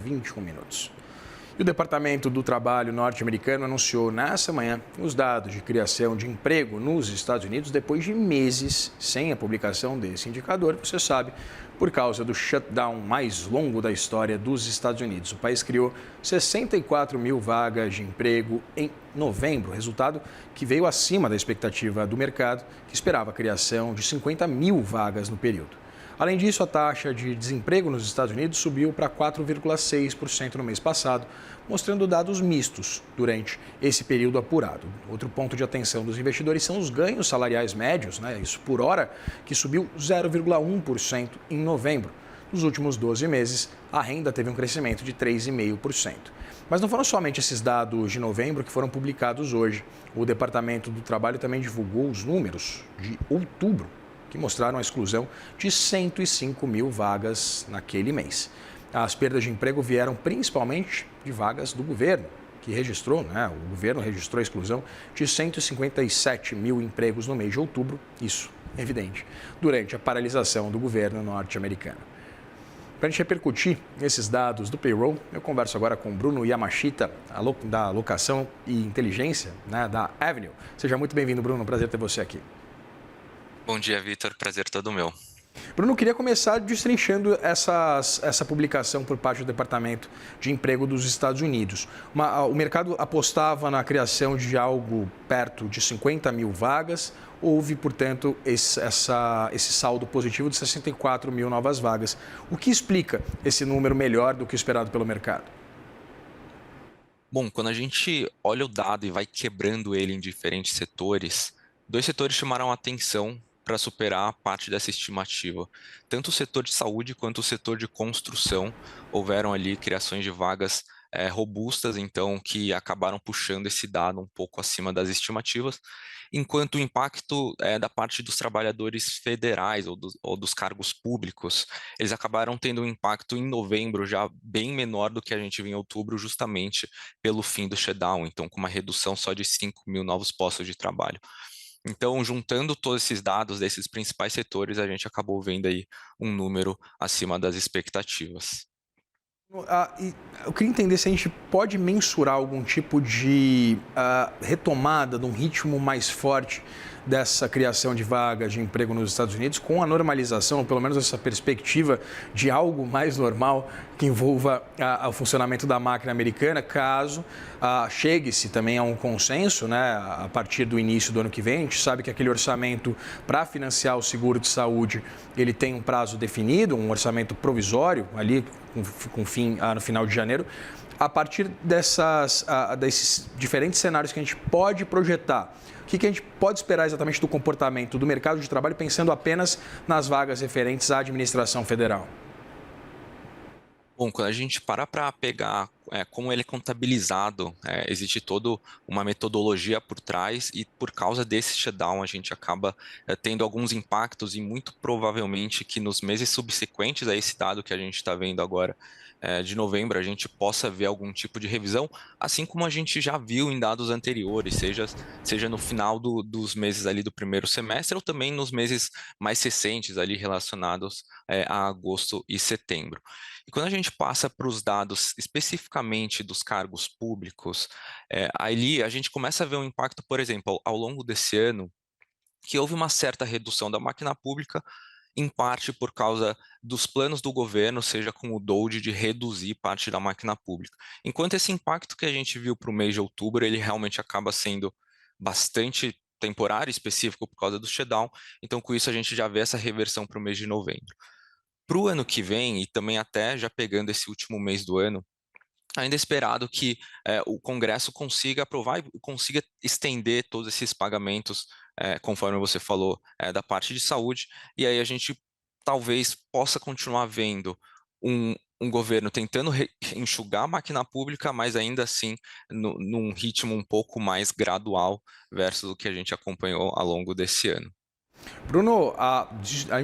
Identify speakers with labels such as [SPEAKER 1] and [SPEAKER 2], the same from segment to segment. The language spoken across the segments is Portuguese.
[SPEAKER 1] 21 minutos. E o Departamento do Trabalho norte-americano anunciou nesta manhã os dados de criação de emprego nos Estados Unidos depois de meses sem a publicação desse indicador, você sabe, por causa do shutdown mais longo da história dos Estados Unidos. O país criou 64 mil vagas de emprego em novembro, resultado que veio acima da expectativa do mercado, que esperava a criação de 50 mil vagas no período. Além disso, a taxa de desemprego nos Estados Unidos subiu para 4,6% no mês passado, mostrando dados mistos durante esse período apurado. Outro ponto de atenção dos investidores são os ganhos salariais médios, isso por hora, que subiu 0,1% em novembro. Nos últimos 12 meses, a renda teve um crescimento de 3,5%. Mas não foram somente esses dados de novembro que foram publicados hoje. O Departamento do Trabalho também divulgou os números de outubro, que mostraram a exclusão de 105 mil vagas naquele mês. As perdas de emprego vieram principalmente de vagas do governo, que registrou, o governo registrou a exclusão de 157 mil empregos no mês de outubro, isso, evidente, durante a paralisação do governo norte-americano. Para a gente repercutir esses dados do payroll, eu converso agora com Bruno Yamashita, da Alocação e Inteligência, da Avenue. Seja muito bem-vindo, Bruno, prazer ter você aqui.
[SPEAKER 2] Bom dia, Vitor. Prazer todo meu.
[SPEAKER 1] Bruno, queria começar destrinchando essa publicação por parte do Departamento de Emprego dos Estados Unidos. O mercado apostava na criação de algo perto de 50 mil vagas. Houve, portanto, esse saldo positivo de 64 mil novas vagas. O que explica esse número melhor do que o esperado pelo mercado?
[SPEAKER 2] Bom, quando a gente olha o dado e vai quebrando ele em diferentes setores, dois setores chamaram a atenção para superar a parte dessa estimativa. Tanto o setor de saúde quanto o setor de construção houveram ali criações de vagas robustas, então, que acabaram puxando esse dado um pouco acima das estimativas, enquanto o impacto da parte dos trabalhadores federais ou dos cargos públicos, eles acabaram tendo um impacto em novembro já bem menor do que a gente viu em outubro, justamente pelo fim do shutdown, então com uma redução só de 5 mil novos postos de trabalho. Então, juntando todos esses dados desses principais setores, a gente acabou vendo aí um número acima das expectativas.
[SPEAKER 1] Eu queria entender se a gente pode mensurar algum tipo de retomada de um ritmo mais forte dessa criação de vagas de emprego nos Estados Unidos com a normalização, ou pelo menos essa perspectiva de algo mais normal que envolva o funcionamento da máquina americana, caso chegue-se também a um consenso, a partir do início do ano que vem. A gente sabe que aquele orçamento para financiar o seguro de saúde, ele tem um prazo definido, um orçamento provisório ali com fim no final de janeiro. A partir desses diferentes cenários que a gente pode projetar, o que a gente pode esperar exatamente do comportamento do mercado de trabalho, pensando apenas nas vagas referentes à administração federal?
[SPEAKER 2] Bom, quando a gente para pegar como ele é contabilizado, existe toda uma metodologia por trás e por causa desse shutdown a gente acaba tendo alguns impactos e muito provavelmente que nos meses subsequentes a esse dado que a gente está vendo agora de novembro a gente possa ver algum tipo de revisão, assim como a gente já viu em dados anteriores, seja no final dos meses ali do primeiro semestre ou também nos meses mais recentes ali relacionados a agosto e setembro. E quando a gente passa para os dados especificamente dos cargos públicos, ali a gente começa a ver um impacto, por exemplo, ao longo desse ano, que houve uma certa redução da máquina pública, em parte por causa dos planos do governo, seja com o DOGE, de reduzir parte da máquina pública. Enquanto esse impacto que a gente viu para o mês de outubro, ele realmente acaba sendo bastante temporário, específico por causa do shutdown, então com isso a gente já vê essa reversão para o mês de novembro. Para o ano que vem, e também até já pegando esse último mês do ano, ainda é esperado que o Congresso consiga aprovar e consiga estender todos esses pagamentos, conforme você falou, da parte de saúde, e aí a gente talvez possa continuar vendo um governo tentando enxugar a máquina pública, mas ainda assim num ritmo um pouco mais gradual versus o que a gente acompanhou ao longo desse ano.
[SPEAKER 1] Bruno,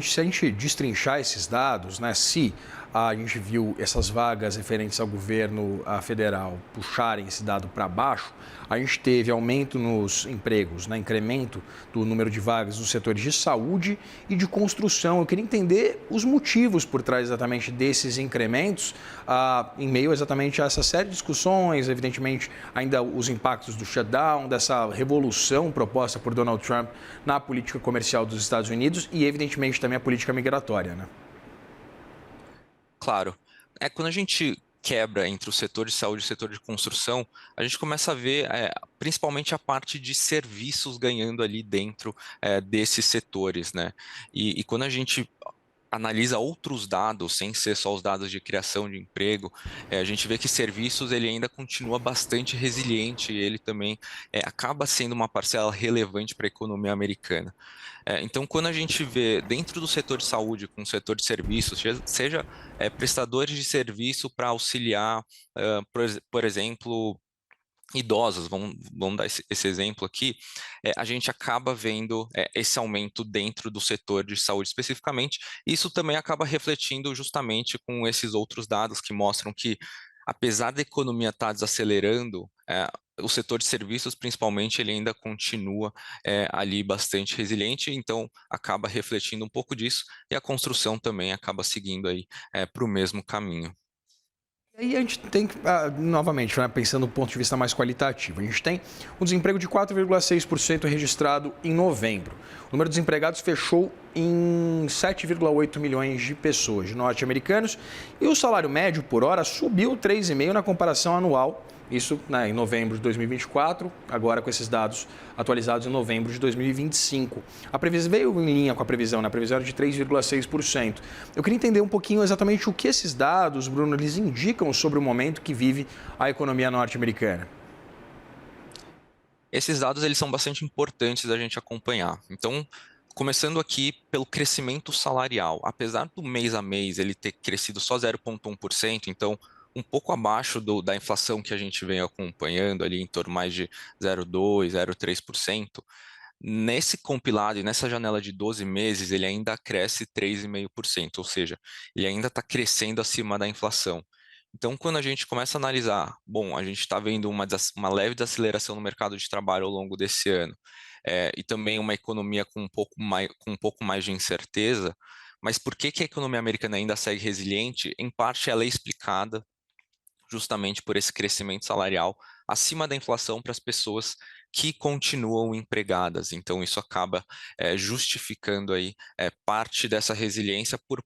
[SPEAKER 1] se a gente destrinchar esses dados, se a gente viu essas vagas referentes ao governo federal puxarem esse dado para baixo, a gente teve aumento nos empregos, né? Incremento do número de vagas nos setores de saúde e de construção. Eu queria entender os motivos por trás exatamente desses incrementos, em meio exatamente a essa série de discussões, evidentemente ainda os impactos do shutdown, dessa revolução proposta por Donald Trump na política comercial dos Estados Unidos e evidentemente também a política migratória, né?
[SPEAKER 2] Claro. Quando a gente quebra entre o setor de saúde e o setor de construção, a gente começa a ver principalmente a parte de serviços ganhando ali dentro desses setores, né? E quando a gente analisa outros dados, sem ser só os dados de criação de emprego, a gente vê que serviços ele ainda continua bastante resiliente e ele também acaba sendo uma parcela relevante para a economia americana. Então, quando a gente vê dentro do setor de saúde, com o setor de serviços, seja prestadores de serviço para auxiliar, por exemplo, idosos, vamos dar esse exemplo aqui, a gente acaba vendo esse aumento dentro do setor de saúde especificamente. Isso também acaba refletindo justamente com esses outros dados que mostram que, apesar da economia estar desacelerando, o setor de serviços, principalmente, ele ainda continua ali bastante resiliente, então acaba refletindo um pouco disso, e a construção também acaba seguindo aí para o mesmo caminho.
[SPEAKER 1] E aí a gente tem que, novamente, né, pensando do ponto de vista mais qualitativo, a gente tem um desemprego de 4,6% registrado em novembro. O número de desempregados fechou em 7,8 milhões de pessoas, de norte-americanos, e o salário médio por hora subiu 3,5% na comparação anual. Isso, né, em novembro de 2024, agora com esses dados atualizados em novembro de 2025. A previsão veio em linha com a previsão, né? A previsão era de 3,6%. Eu queria entender um pouquinho exatamente o que esses dados, Bruno, eles indicam sobre o momento que vive a economia norte-americana.
[SPEAKER 2] Esses dados eles são bastante importantes da gente acompanhar. Então, começando aqui pelo crescimento salarial. Apesar do mês a mês ele ter crescido só 0,1%, então um pouco abaixo da inflação que a gente vem acompanhando ali em torno mais de 0,2%, 0,3%, nesse compilado e nessa janela de 12 meses ele ainda cresce 3,5%, ou seja, ele ainda está crescendo acima da inflação. Então, quando a gente começa a analisar, bom, a gente está vendo uma leve desaceleração no mercado de trabalho ao longo desse ano, e também uma economia com um pouco mais de incerteza, mas por que a economia americana ainda segue resiliente? Em parte, ela é explicada justamente por esse crescimento salarial acima da inflação para as pessoas que continuam empregadas. Então, isso acaba justificando aí parte dessa resiliência por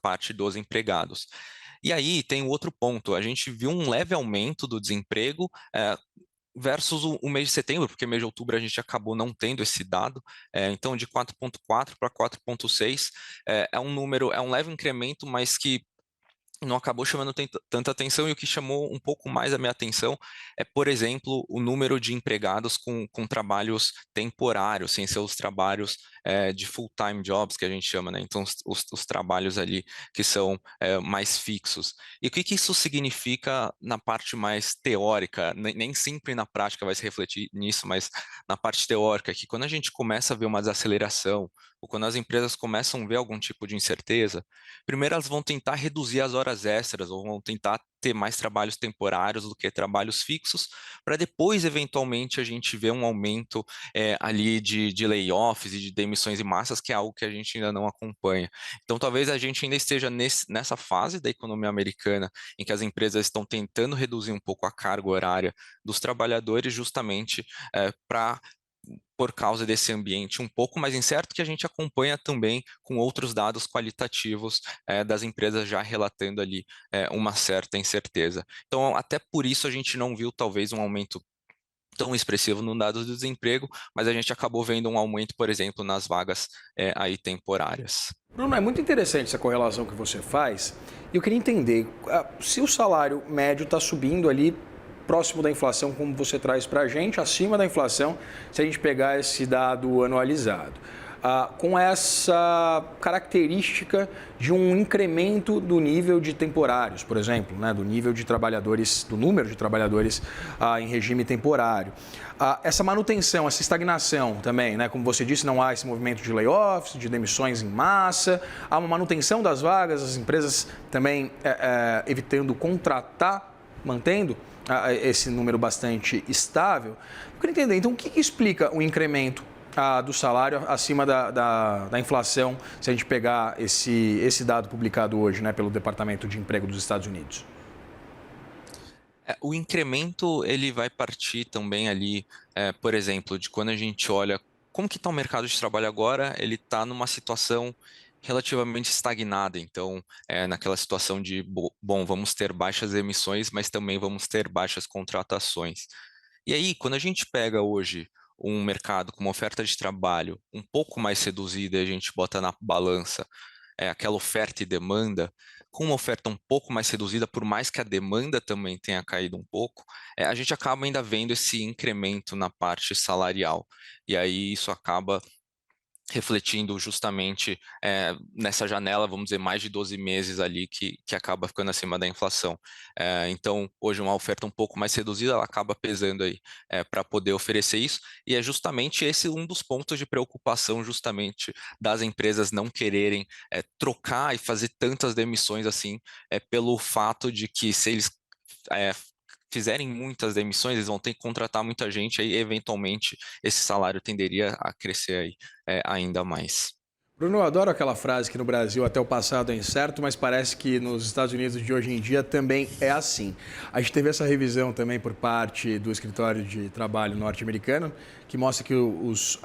[SPEAKER 2] parte dos empregados. E aí tem um outro ponto, a gente viu um leve aumento do desemprego versus o mês de setembro, porque mês de outubro a gente acabou não tendo esse dado, então de 4,4 para 4,6 é um número, é um leve incremento, mas que não acabou chamando tanta atenção, e o que chamou um pouco mais a minha atenção é, por exemplo, o número de empregados com trabalhos temporários, sem ser os trabalhos de full-time jobs, que a gente chama, né? Então, os trabalhos ali que são mais fixos. E o que isso significa na parte mais teórica? Nem sempre na prática vai se refletir nisso, mas na parte teórica, que quando a gente começa a ver uma desaceleração, ou quando as empresas começam a ver algum tipo de incerteza, primeiro elas vão tentar reduzir as horas extras, ou vão tentar ter mais trabalhos temporários do que trabalhos fixos, para depois, eventualmente, a gente ver um aumento ali de layoffs e de demissões em massas, que é algo que a gente ainda não acompanha. Então, talvez a gente ainda esteja nessa fase da economia americana, em que as empresas estão tentando reduzir um pouco a carga horária dos trabalhadores, justamente por causa desse ambiente um pouco mais incerto, que a gente acompanha também com outros dados qualitativos das empresas já relatando ali uma certa incerteza. Então, até por isso a gente não viu talvez um aumento tão expressivo no dado do desemprego, mas a gente acabou vendo um aumento, por exemplo, nas vagas aí temporárias.
[SPEAKER 1] Bruno, é muito interessante essa correlação que você faz. Eu queria entender se o salário médio está subindo ali próximo da inflação, como você traz para a gente, acima da inflação, se a gente pegar esse dado anualizado. com essa característica de um incremento do nível de temporários, por exemplo, né, do nível de trabalhadores, do número de trabalhadores em regime temporário. Essa manutenção, essa estagnação também, né, como você disse, não há esse movimento de layoffs, de demissões em massa, há uma manutenção das vagas, as empresas também evitando contratar, mantendo esse número bastante estável. Eu queria entender, então, o que explica o incremento do salário acima da inflação, se a gente pegar esse dado publicado hoje, né, pelo Departamento de Emprego dos Estados Unidos?
[SPEAKER 2] O incremento ele vai partir também ali, por exemplo, de quando a gente olha como que está o mercado de trabalho agora, ele está numa situação relativamente estagnada. Então, naquela situação de, bom, vamos ter baixas emissões, mas também vamos ter baixas contratações. E aí, quando a gente pega hoje um mercado com uma oferta de trabalho um pouco mais reduzida e a gente bota na balança aquela oferta e demanda, com uma oferta um pouco mais reduzida, por mais que a demanda também tenha caído um pouco, a gente acaba ainda vendo esse incremento na parte salarial. E aí isso acaba refletindo justamente nessa janela, vamos dizer, mais de 12 meses ali que acaba ficando acima da inflação. Então, hoje uma oferta um pouco mais reduzida, ela acaba pesando aí para poder oferecer isso, e é justamente esse um dos pontos de preocupação justamente das empresas não quererem trocar e fazer tantas demissões assim, pelo fato de que se eles fizerem muitas demissões, eles vão ter que contratar muita gente, aí eventualmente esse salário tenderia a crescer aí, ainda mais.
[SPEAKER 1] Bruno, eu adoro aquela frase que no Brasil até o passado é incerto, mas parece que nos Estados Unidos de hoje em dia também é assim. A gente teve essa revisão também por parte do Escritório de Trabalho norte-americano, que mostra que os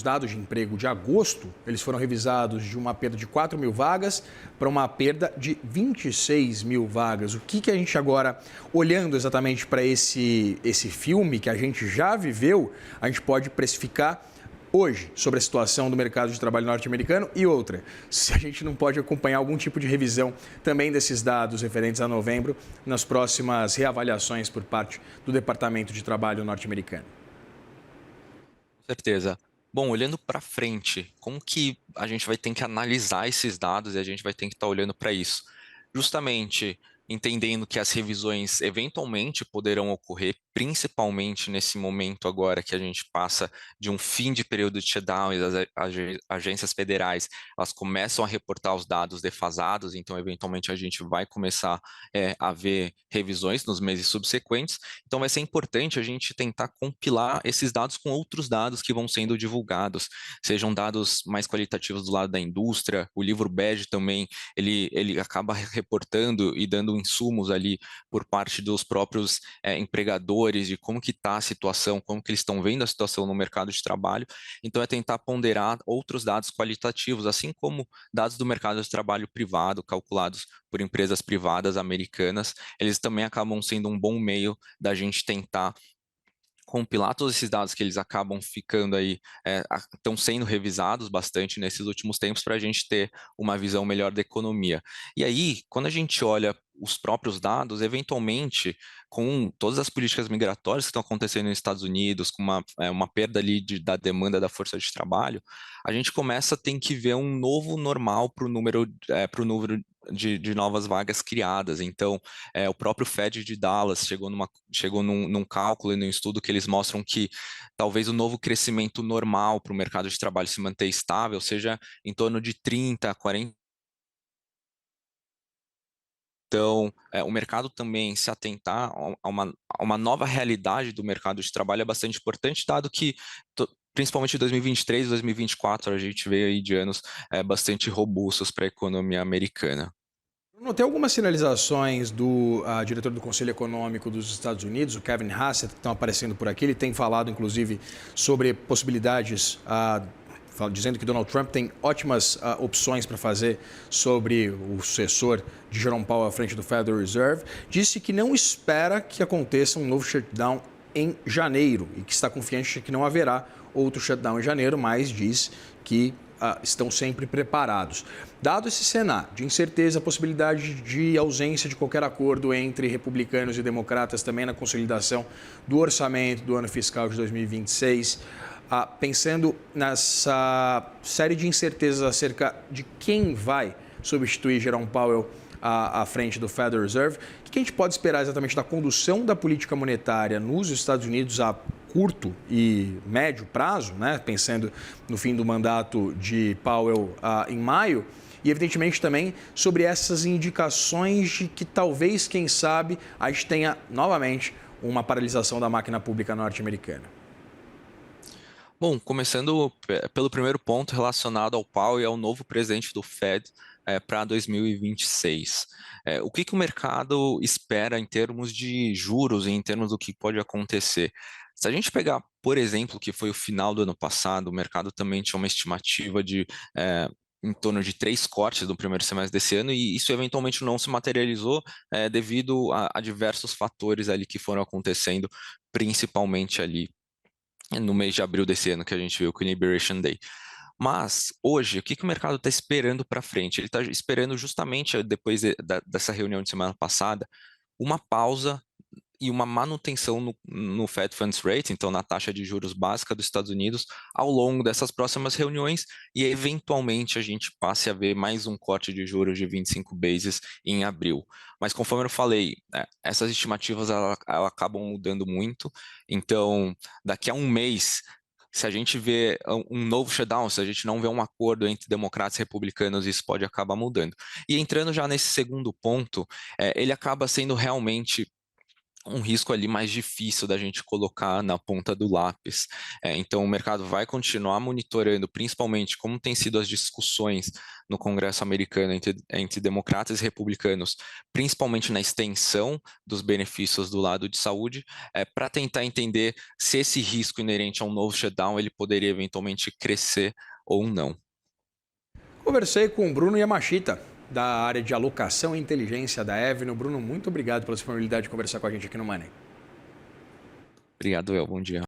[SPEAKER 1] dados de emprego de agosto, eles foram revisados de uma perda de 4 mil vagas para uma perda de 26 mil vagas. O que a gente agora, olhando exatamente para esse filme que a gente já viveu, a gente pode precificar hoje sobre a situação do mercado de trabalho norte-americano? E outra, se a gente não pode acompanhar algum tipo de revisão também desses dados referentes a novembro nas próximas reavaliações por parte do Departamento de Trabalho norte-americano.
[SPEAKER 2] Com certeza. Bom, olhando para frente, como que a gente vai ter que analisar esses dados e a gente vai ter que estar olhando para isso? Justamente entendendo que as revisões eventualmente poderão ocorrer, principalmente nesse momento agora que a gente passa de um fim de período de shutdown e as agências federais, elas começam a reportar os dados defasados, então eventualmente a gente vai começar a ver revisões nos meses subsequentes, então vai ser importante a gente tentar compilar esses dados com outros dados que vão sendo divulgados, sejam dados mais qualitativos do lado da indústria, o livro bege também, ele acaba reportando e dando insumos ali por parte dos próprios empregadores, de como que está a situação, como que eles estão vendo a situação no mercado de trabalho. Então, é tentar ponderar outros dados qualitativos, assim como dados do mercado de trabalho privado, calculados por empresas privadas americanas, eles também acabam sendo um bom meio da gente tentar compilar todos esses dados que eles acabam ficando aí, estão sendo revisados bastante nesses últimos tempos para a gente ter uma visão melhor da economia. E aí, quando a gente olha os próprios dados, eventualmente, com todas as políticas migratórias que estão acontecendo nos Estados Unidos, com uma perda ali da demanda da força de trabalho, a gente começa a ter que ver um novo normal para o número de novas vagas criadas. Então, o próprio Fed de Dallas chegou num cálculo e num estudo que eles mostram que talvez o novo crescimento normal para o mercado de trabalho se manter estável seja em torno de 30 a 40. Então, o mercado também se atentar a uma nova realidade do mercado de trabalho é bastante importante, dado que principalmente 2023 e 2024, a gente veio aí de anos bastante robustos para a economia americana.
[SPEAKER 1] Bruno, tem algumas sinalizações do diretor do Conselho Econômico dos Estados Unidos, o Kevin Hassett, que estão aparecendo por aqui. Ele tem falado, inclusive, sobre possibilidades, dizendo que Donald Trump tem ótimas opções para fazer sobre o sucessor de Jerome Powell à frente do Federal Reserve. Disse que não espera que aconteça um novo shutdown em janeiro e que está confiante de que não haverá outro shutdown em janeiro, mas diz que estão sempre preparados. Dado esse cenário de incerteza, a possibilidade de ausência de qualquer acordo entre republicanos e democratas também na consolidação do orçamento do ano fiscal de 2026, pensando nessa série de incertezas acerca de quem vai substituir Jerome Powell à frente do Federal Reserve, o que a gente pode esperar exatamente da condução da política monetária nos Estados Unidos a curto e médio prazo, né? Pensando no fim do mandato de Powell em maio, e evidentemente também sobre essas indicações de que talvez, quem sabe, a gente tenha novamente uma paralisação da máquina pública norte-americana.
[SPEAKER 2] Bom, começando pelo primeiro ponto relacionado ao Powell e ao novo presidente do Fed para 2026. O que o mercado espera em termos de juros e em termos do que pode acontecer? Se a gente pegar, por exemplo, que foi o final do ano passado, o mercado também tinha uma estimativa de em torno de 3 cortes no primeiro semestre desse ano, e isso eventualmente não se materializou devido a diversos fatores ali que foram acontecendo, principalmente ali no mês de abril desse ano, que a gente viu com o Liberation Day. Mas, hoje, o que o mercado está esperando para frente? Ele está esperando justamente, depois dessa reunião de semana passada, uma pausa e uma manutenção no Fed Funds Rate, então na taxa de juros básica dos Estados Unidos, ao longo dessas próximas reuniões, e eventualmente a gente passe a ver mais um corte de juros de 25 bases em abril. Mas conforme eu falei, essas estimativas ela acabam mudando muito, então daqui a um mês, se a gente vê um novo shutdown, se a gente não vê um acordo entre democratas e republicanos, isso pode acabar mudando. E entrando já nesse segundo ponto, ele acaba sendo realmente um risco ali mais difícil da gente colocar na ponta do lápis. Então, o mercado vai continuar monitorando, principalmente como têm sido as discussões no Congresso americano entre democratas e republicanos, principalmente na extensão dos benefícios do lado de saúde, para tentar entender se esse risco inerente a um novo shutdown ele poderia eventualmente crescer ou não.
[SPEAKER 1] Conversei com o Bruno Yamashita, da área de alocação e inteligência da Avenue. Bruno, muito obrigado pela disponibilidade de conversar com a gente aqui no Money.
[SPEAKER 2] Obrigado, El. Bom dia.